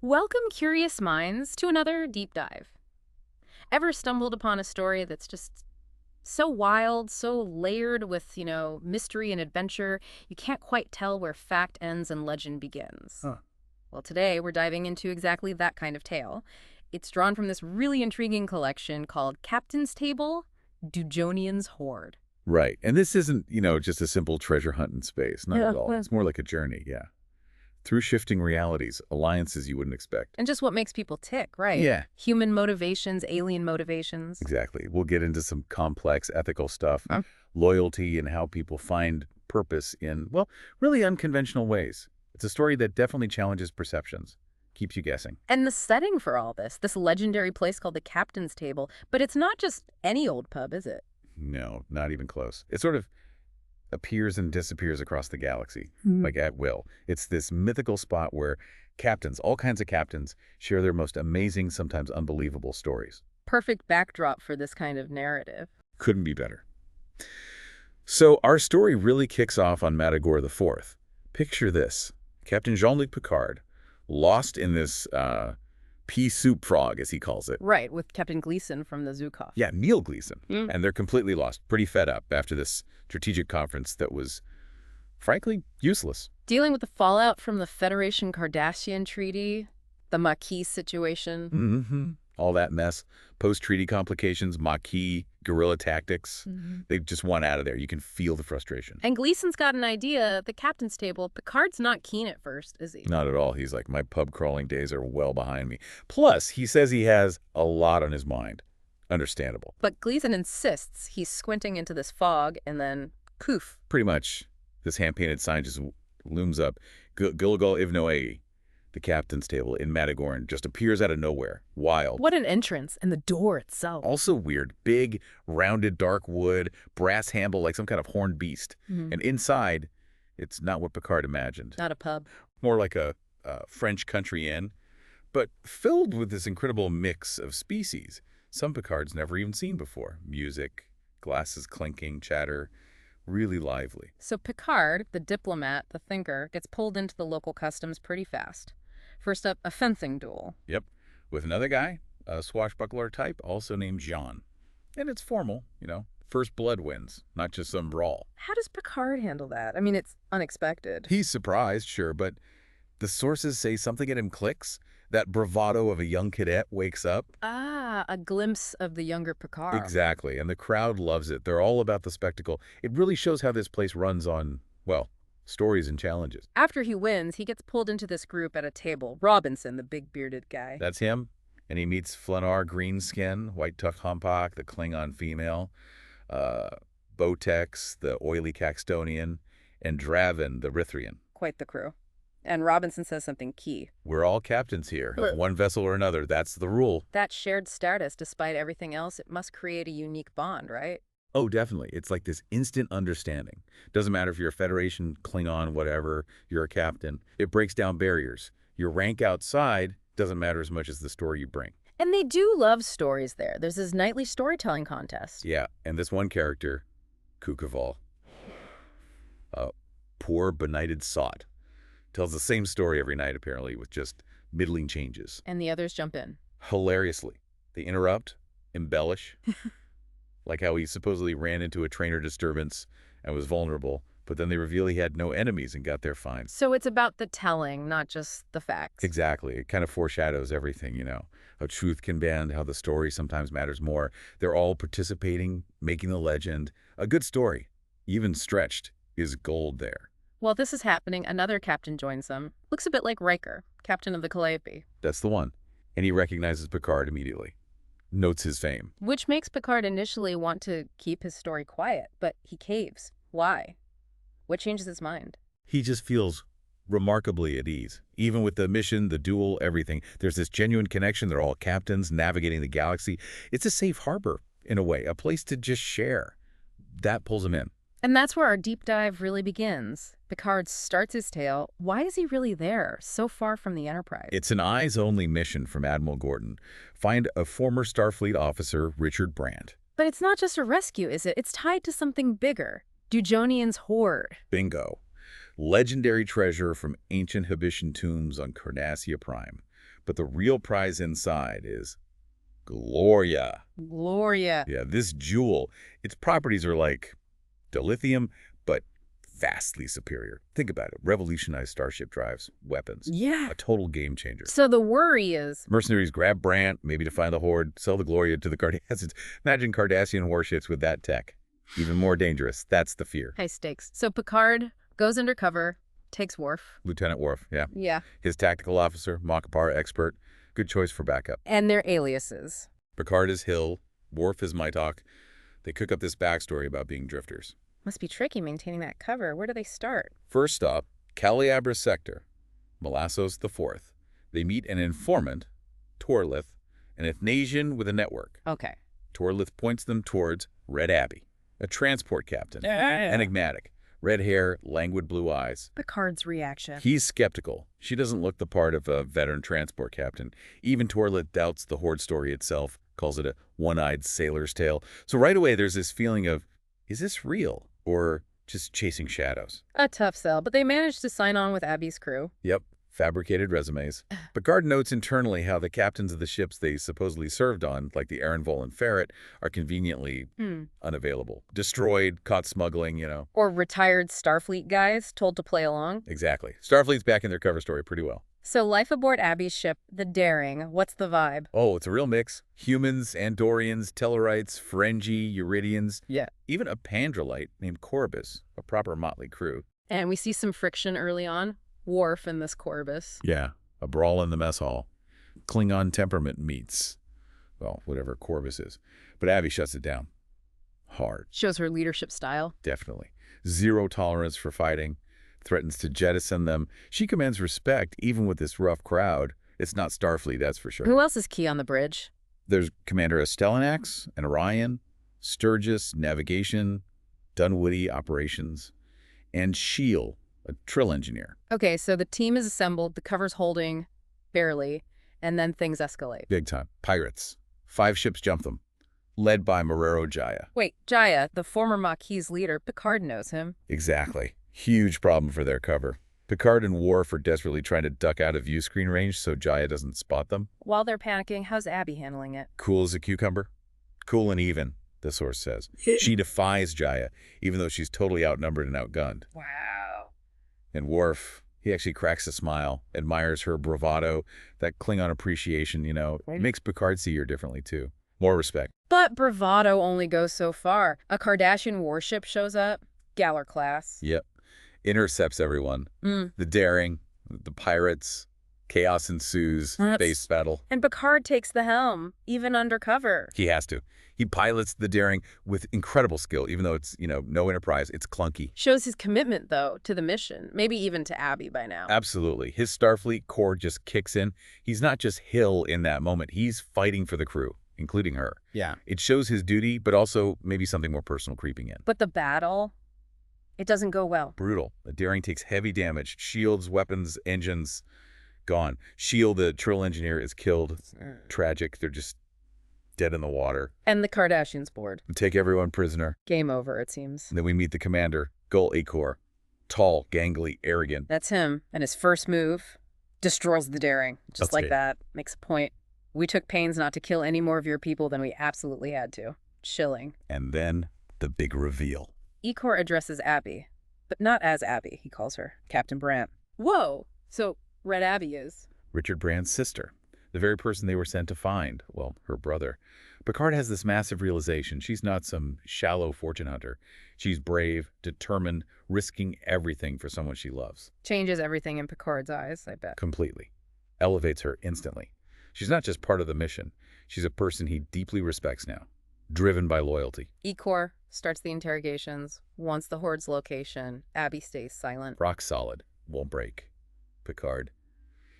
Welcome, curious minds, to another deep dive. Ever stumbled upon a story that's just so wild, so layered with, mystery and adventure, you can't quite tell where fact ends and legend begins? Huh. Well, today we're diving into exactly that kind of tale. It's drawn from this really intriguing collection called Captain's Table, Dujonian's Hoard. Right. And this isn't, just a simple treasure hunt in space. Not Yeah, at all. well- It's more like a journey, yeah. Through shifting realities, alliances you wouldn't expect. And just what makes people tick, right? Yeah, Human motivations, alien motivations. exactly. We'll get into some complex ethical stuff, Huh? loyalty, and how people find purpose in, well, really unconventional ways. It's a story that definitely challenges perceptions, keeps you guessing. And the setting for all this legendary place called the Captain's Table, but it's not just any old pub, is it? No, not even close. It sort of appears and disappears across the galaxy, like at will. It's this mythical spot where captains, all kinds of captains, share their most amazing, sometimes unbelievable stories. Perfect backdrop for this kind of narrative. Couldn't be better. So our story really kicks off on Matagor IV. Picture this. Captain Jean-Luc Picard, lost in this pea soup frog, as he calls it. Right, with Captain Gleason from the Zukov. Yeah, Neil Gleason. Mm. And they're completely lost, pretty fed up after this strategic conference that was, frankly, useless. Dealing with the fallout from the Federation Cardassian Treaty, the Maquis situation. Mm-hmm. All that mess, post-treaty complications, Maquis, guerrilla tactics. They just want out of there. You can feel the frustration. And Gleason's got an idea at the Captain's Table. Picard's not keen at first, is he? Not at all. He's like, my pub crawling days are well behind me. Plus, he says he has a lot on his mind. Understandable. But Gleason insists he's squinting into this fog, and then, poof. Pretty much, this hand-painted sign just looms up. Gilgal Ivnoei, the captain's table in Matagorn, just appears out of nowhere. Wild. What an entrance, and the door itself. Also weird. Big, rounded, dark wood, brass handle like some kind of horned beast. And inside, it's not what Picard imagined. Not a pub. More like a French country inn, but filled with this incredible mix of species. Some Picard's never even seen before. Music, glasses clinking, chatter, really lively. So Picard, the diplomat, the thinker, gets pulled into the local customs pretty fast. First up, a fencing duel. Yep, with another guy, a swashbuckler type, also named Jean. And it's formal, First blood wins, not just some brawl. How does Picard handle that? I mean, it's unexpected. He's surprised, sure, but the sources say something in him clicks. That bravado of a young cadet wakes up. Ah, a glimpse of the younger Picard. Exactly, and the crowd loves it. They're all about the spectacle. It really shows how this place runs on, well, stories and challenges. After he wins, he gets pulled into this group at a table. Robinson, the big bearded guy. That's him, and he meets Flanar Greenskin, White Tuck Humpock, the Klingon female, Botex, the oily Caxtonian, and Draven, the Rithrian. Quite the crew. And Robinson says something key. We're all captains here, of one vessel or another. That's the rule. That shared status, despite everything else, it must create a unique bond, right? Oh, definitely. It's like this instant understanding. Doesn't matter if you're a Federation, Klingon, whatever, you're a captain. It breaks down barriers. Your rank outside doesn't matter as much as the story you bring. And they do love stories there. There's this nightly storytelling contest. Yeah, and this one character, Kukaval, a poor, benighted sot, tells the same story every night, apparently, with just middling changes. And the others jump in. Hilariously. They interrupt, embellish, like how he supposedly ran into a trainer disturbance and was vulnerable, but then they reveal he had no enemies and got there fine. So it's about the telling, not just the facts. Exactly. It kind of foreshadows everything, how truth can bend, how the story sometimes matters more. They're all participating, making the legend. A good story, even stretched, is gold there. While this is happening, another captain joins them. Looks a bit like Riker, captain of the Calliope. That's the one. And he recognizes Picard immediately. Notes his fame. Which makes Picard initially want to keep his story quiet, but he caves. Why? What changes his mind? He just feels remarkably at ease. Even with the mission, the duel, everything. There's this genuine connection. They're all captains navigating the galaxy. It's a safe harbor, in a way, a place to just share. That pulls him in. And that's where our deep dive really begins. Picard starts his tale. Why is he really there, so far from the Enterprise? It's an eyes-only mission from Admiral Gordon. Find a former Starfleet officer, Richard Brant. But it's not just a rescue, is it? It's tied to something bigger. Dujonian's Hoard. Bingo. Legendary treasure from ancient Habitian tombs on Cardassia Prime. But the real prize inside is Gloria. Gloria. Yeah, this jewel, its properties are like dilithium, but vastly superior. Think about it. Revolutionized starship drives, weapons. Yeah. A total game changer. So the worry is... Mercenaries grab Brant, maybe to find the Hoard, sell the Gloria to the Cardassians. Imagine Cardassian warships with that tech. Even more dangerous. That's the fear. high stakes. So Picard goes undercover, takes Worf. Lieutenant Worf, yeah. Yeah. His tactical officer, Makapar expert. Good choice for backup. And their aliases. Picard is Hill, Worf is Mytok. They cook up this backstory about being drifters. Must be tricky maintaining that cover. Where do they start? First stop, Caliabra Sector, Molassos IV. They meet an informant, Torlith, an Ithnasian with a network. Okay. Torlith points them towards Red Abbey, a transport captain, enigmatic, red hair, languid blue eyes. Picard's reaction. He's skeptical. She doesn't look the part of a veteran transport captain. Even Torlith doubts the Hoard story itself, calls it a one-eyed sailor's tale. So right away there's this feeling of, is this real or just chasing shadows? A tough sell, but they managed to sign on with Abby's crew. Yep, fabricated resumes. Picard notes internally how the captains of the ships they supposedly served on, like the Erenvol and Ferret, are conveniently unavailable. Destroyed, caught smuggling, Or retired Starfleet guys told to play along. Exactly. Starfleet's back in their cover story pretty well. So life aboard Abby's ship, the Daring, what's the vibe? Oh, it's a real mix. Humans, Andorians, Tellarites, Ferengi, Euridians. Yeah. Even a Pandrolite named Corbus, a proper motley crew. And we see some friction early on. Worf and this Corbus. Yeah, a brawl in the mess hall. Klingon temperament meets, well, whatever Corbus is. But Abby shuts it down. Hard. Shows her leadership style. Definitely. Zero tolerance for fighting. Threatens to jettison them. She commands respect even with this rough crowd. It's not Starfleet, that's for sure. Who else is key on the bridge? There's Commander Stellanax and Orion, Sturgis, navigation, Dunwoody, operations, and Shield, a Trill engineer. Okay, so the team is assembled, the cover's holding, barely, and then things escalate. Big time. Pirates. 5 ships jump them, led by Marrero Jaya. Wait, Jaya, the former Maquis leader, Picard knows him. Exactly. Huge problem for their cover. Picard and Worf are desperately trying to duck out of view screen range so Jaya doesn't spot them. While they're panicking, how's Abby handling it? Cool as a cucumber. Cool and even, the source says. She defies Jaya, even though she's totally outnumbered and outgunned. Wow. And Worf, he actually cracks a smile, admires her bravado, that Klingon appreciation, Right. makes Picard see her differently too. More respect. But bravado only goes so far. A Cardassian warship shows up, Galler class. Yep. Intercepts everyone. The Daring, the pirates, chaos ensues, space battle. And Picard takes the helm, even undercover. He has to. He pilots the Daring with incredible skill, even though it's, no Enterprise, it's clunky. Shows his commitment, though, to the mission, maybe even to Abby by now. Absolutely. His Starfleet core just kicks in. He's not just Hill in that moment. He's fighting for the crew, including her. Yeah. It shows his duty, but also maybe something more personal creeping in. But the battle, it doesn't go well. Brutal. The Daring takes heavy damage. Shields, weapons, engines, gone. Shield, the Trill engineer, is killed. Tragic. They're just dead in the water. And the Cardassians board. Take everyone prisoner. Game over, it seems. And then we meet the commander, Gul Akor. Tall, gangly, arrogant. That's him. And his first move destroys the Daring. Just That's like it. that. Makes a point. We took pains not to kill any more of your people than we absolutely had to. Chilling. And then the big reveal. Akor addresses Abby. But not as Abby, he calls her. Captain Brant. Whoa! So, Red Abby is... Richard Brant's sister. The very person they were sent to find. Well, her brother. Picard has this massive realization. She's not some shallow fortune hunter. She's brave, determined, risking everything for someone she loves. Changes everything in Picard's eyes, I bet. Completely. Elevates her instantly. She's not just part of the mission. She's a person he deeply respects now. Driven by loyalty. Akor starts the interrogations. Wants the Hoard's location. Abby stays silent. Rock solid. Won't break. Picard.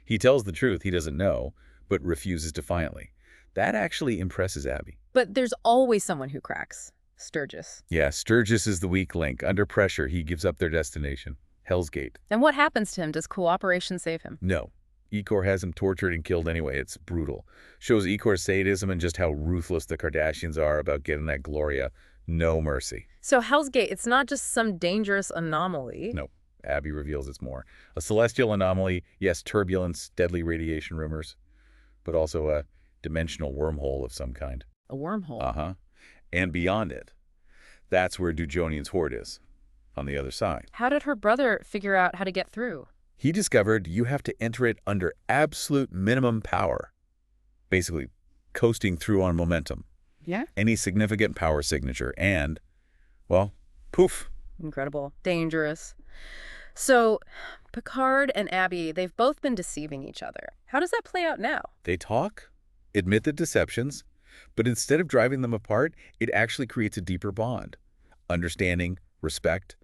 He tells the truth he doesn't know, but refuses defiantly. That actually impresses Abby. But there's always someone who cracks. Sturgis. Yeah, Sturgis is the weak link. Under pressure, he gives up their destination. Hell's Gate. And what happens to him? Does cooperation save him? No. Akor has him tortured and killed anyway. It's brutal. Shows Ekor's sadism and just how ruthless the Cardassians are about getting that Gloria. No mercy. So Hell's Gate, it's not just some dangerous anomaly. No. Abby reveals it's more. A celestial anomaly, yes, turbulence, deadly radiation rumors. but also a dimensional wormhole of some kind. A wormhole. Uh-huh. And beyond it, that's where Dujonian's Hoard is, on the other side. How did her brother figure out how to get through? He discovered you have to enter it under absolute minimum power, basically coasting through on momentum. Yeah? Any significant power signature and, well, poof. Incredible. Dangerous. So, Picard and Abby, they've both been deceiving each other. How does that play out now? They talk, admit the deceptions, but instead of driving them apart, it actually creates a deeper bond. Understanding, respect.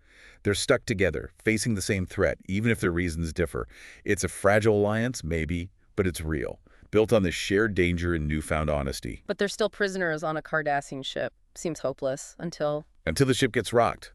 They're stuck together, facing the same threat, even if their reasons differ. It's a fragile alliance, maybe, but it's real, built on the shared danger and newfound honesty. But they're still prisoners on a Cardassian ship. Seems hopeless until Until the ship gets rocked.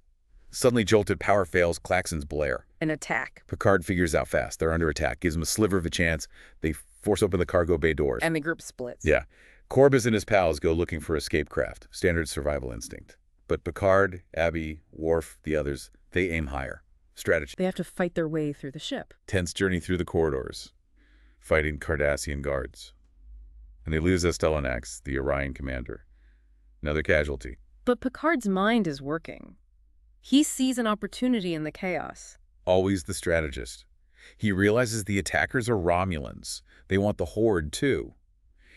Suddenly jolted, power fails, klaxons blare. an attack. Picard figures out fast. They're under attack. Gives them a sliver of a chance. They force open the cargo bay doors. And the group splits. Yeah. Corbus and his pals go looking for escape craft. Standard survival instinct. But Picard, Abby, Worf, the others, they aim higher. Strategy. They have to fight their way through the ship. Tense journey through the corridors. Fighting Cardassian guards. And they lose Estellanax, the Orion commander. Another casualty. But Picard's mind is working. He sees an opportunity in the chaos. Always the strategist. He realizes the attackers are Romulans. They want the Hoard, too.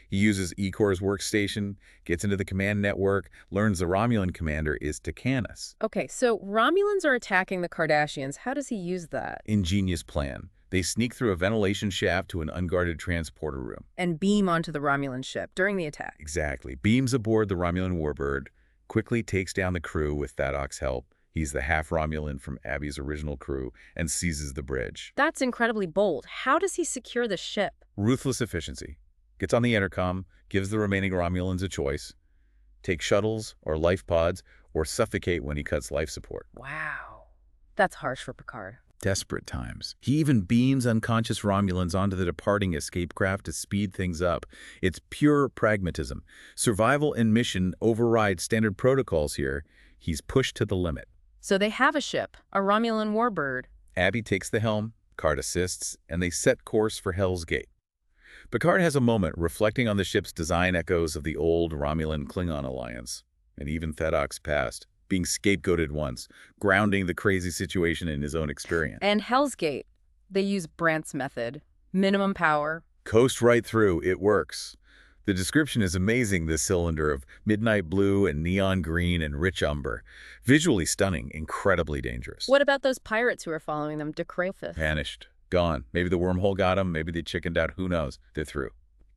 He uses Ecor's workstation, gets into the command network, learns the Romulan commander is Takanis. Okay, so Romulans are attacking the Cardassians. How does he use that? Ingenious plan. They sneak through a ventilation shaft to an unguarded transporter room. And beam onto the Romulan ship during the attack. Exactly. Beams aboard the Romulan warbird, quickly takes down the crew with Thadok's help. He's the half-Romulan from Abby's original crew and seizes the bridge. That's incredibly bold. How does he secure the ship? Ruthless efficiency. Gets on the intercom, gives the remaining Romulans a choice. Take shuttles or life pods or suffocate when he cuts life support. Wow. That's harsh for Picard. Desperate times. He even beams unconscious Romulans onto the departing escape craft to speed things up. It's pure pragmatism. Survival and mission override standard protocols here. He's pushed to the limit. So they have a ship, a Romulan warbird. Abby takes the helm, Card assists, and they set course for Hell's Gate. Picard has a moment reflecting on the ship's design echoes of the old Romulan-Klingon alliance, and even Thadok's past, being scapegoated once, grounding the crazy situation in his own experience. And Hell's Gate, they use Brant's method. Minimum power. Coast right through, it works. The description is amazing, this cylinder of midnight blue and neon green and rich umber. Visually stunning, incredibly dangerous. What about those pirates who are following them, Decrefith? Vanished. Gone. Maybe the wormhole got them, maybe they chickened out, who knows? They're through.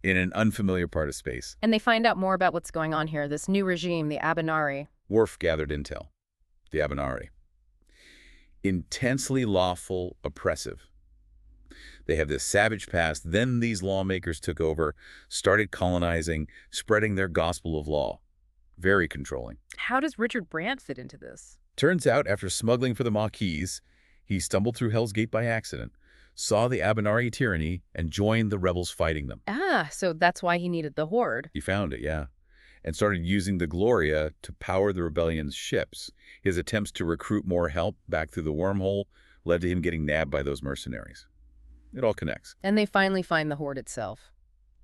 In an unfamiliar part of space. And they find out more about what's going on here, this new regime, the Abanari. Worf gathered intel. The Abanari. Intensely lawful, oppressive. They have this savage past, then these lawmakers took over, started colonizing, spreading their gospel of law. Very controlling. How does Richard Brant fit into this? Turns out, after smuggling for the Maquis, he stumbled through Hell's Gate by accident, saw the Abanari tyranny, and joined the rebels fighting them. Ah, so that's why he needed the Hoard. He found it, yeah, and started using the Gloria to power the rebellion's ships. His attempts to recruit more help back through the wormhole led to him getting nabbed by those mercenaries. It all connects. And they finally find the Hoard itself.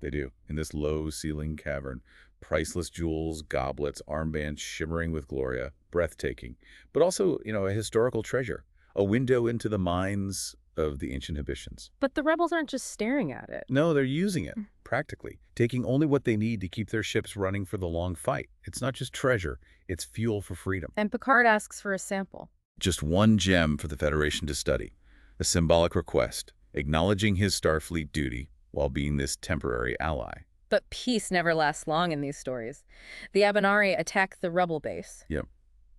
They do. In this low-ceiling cavern, priceless jewels, goblets, armbands shimmering with Gloria, breathtaking, but also, a historical treasure, a window into the minds of the ancient Habitians. But the rebels aren't just staring at it. No, they're using it, practically, taking only what they need to keep their ships running for the long fight. It's not just treasure, it's fuel for freedom. And Picard asks for a sample. Just one gem for the Federation to study, a symbolic request, acknowledging his Starfleet duty while being this temporary ally. But peace never lasts long in these stories. The Abanari attack the rebel base. Yep.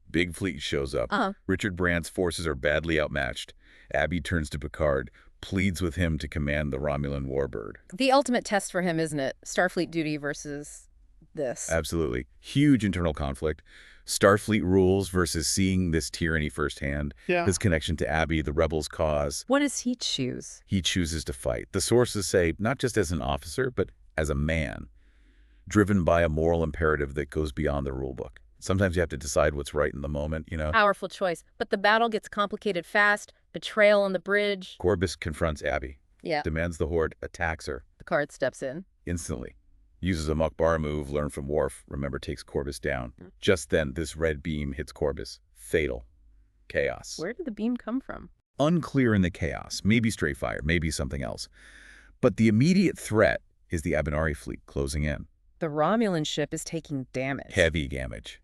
Big fleet shows up. Uh-huh. Richard Brant's forces are badly outmatched. Abby turns to Picard, pleads with him to command the Romulan warbird. The ultimate test for him, isn't it? Starfleet duty versus this. Absolutely. Huge internal conflict. Starfleet rules versus seeing this tyranny firsthand. Yeah. His connection to Abby, the rebels' cause. What does he choose? He chooses to fight. The sources say not just as an officer, but as a man, driven by a moral imperative that goes beyond the rulebook. Sometimes you have to decide what's right in the moment, Powerful choice. But the battle gets complicated fast. Betrayal on the bridge. Corbus confronts Abby. Yeah. Demands the Hoard, attacks her. Picard steps in. instantly. Uses a Mokbar move learned from Worf, remember takes Corbus down. Just then, this red beam hits Corbus. Fatal. Chaos. Where did the beam come from? Unclear in the chaos. Maybe stray fire, maybe something else. But the immediate threat is the Abenari fleet closing in. The Romulan ship is taking damage. Heavy damage.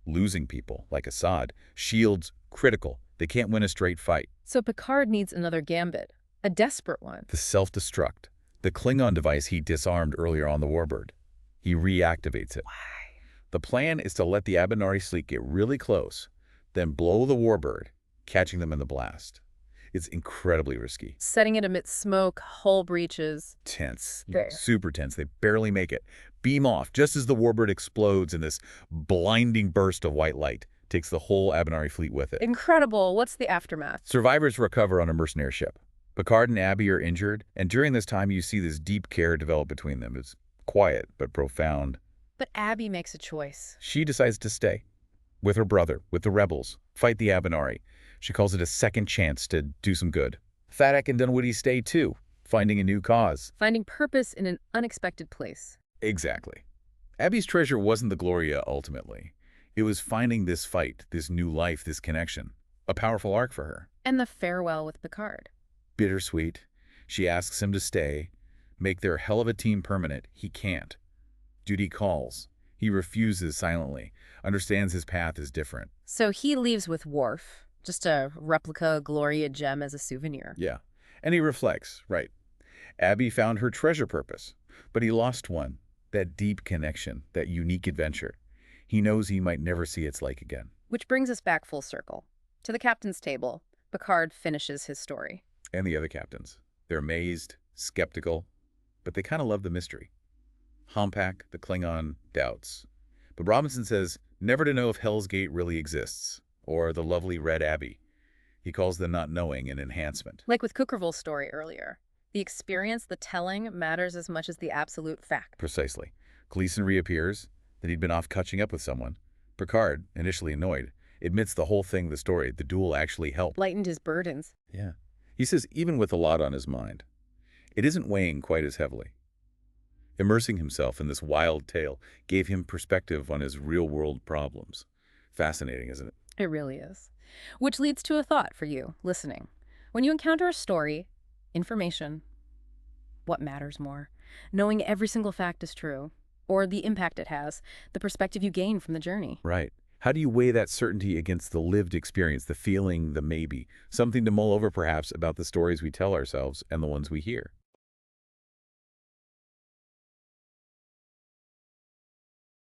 Losing people, like Assad. Shields, critical. They can't win a straight fight. So Picard needs another gambit. A desperate one. The self-destruct. The Klingon device he disarmed earlier on the Warbird. He reactivates it. Why? The plan is to let the Abenari fleet get really close, then blow the Warbird, catching them in the blast. It's incredibly risky. Setting it amidst smoke, hull breaches. Tense. There. Super tense. They barely make it. Beam off just as the Warbird explodes in this blinding burst of white light. Takes the whole Abenari fleet with it. Incredible. What's the aftermath? Survivors recover on a mercenary ship. Picard and Abby are injured, and during this time you see this deep care develop between them. It's quiet but profound. But Abby makes a choice. She decides to stay. With her brother, with the rebels, fight the Abenari. She calls it a second chance to do some good. Thadak and Dunwoody stay too, finding a new cause. Finding purpose in an unexpected place. Exactly. Abby's treasure wasn't the Gloria ultimately. It was finding this fight, this new life, this connection. A powerful arc for her. And the farewell with Picard. Bittersweet. She asks him to stay, make their hell of a team permanent. He can't. Duty calls. He refuses silently, understands his path is different. So he leaves with Worf, just a replica Gloria gem as a souvenir. Yeah. And he reflects, right. Abby found her treasure purpose, but he lost one, that deep connection, that unique adventure. He knows he might never see its like again. Which brings us back full circle. To the captain's table, Picard finishes his story. And the other captains. They're amazed, skeptical, but they kind of love the mystery. Hompak, the Klingon, doubts. But Robinson says never to know if Hell's Gate really exists, or the lovely Red Abbey. He calls the not knowing an enhancement. Like with Cookerville's story earlier. The experience, the telling, matters as much as the absolute fact. Precisely. Gleason reappears, that he'd been off catching up with someone. Picard, initially annoyed, admits the whole thing, the story, the duel actually helped. Lightened his burdens. Yeah. He says even with a lot on his mind, it isn't weighing quite as heavily. Immersing himself in this wild tale gave him perspective on his real-world problems. Fascinating, isn't it? It really is. Which leads to a thought for you, listening. When you encounter a story, information, what matters more? Knowing every single fact is true, or the impact it has, the perspective you gain from the journey. Right. How do you weigh that certainty against the lived experience, the feeling, the maybe? Something to mull over, perhaps, about the stories we tell ourselves and the ones we hear.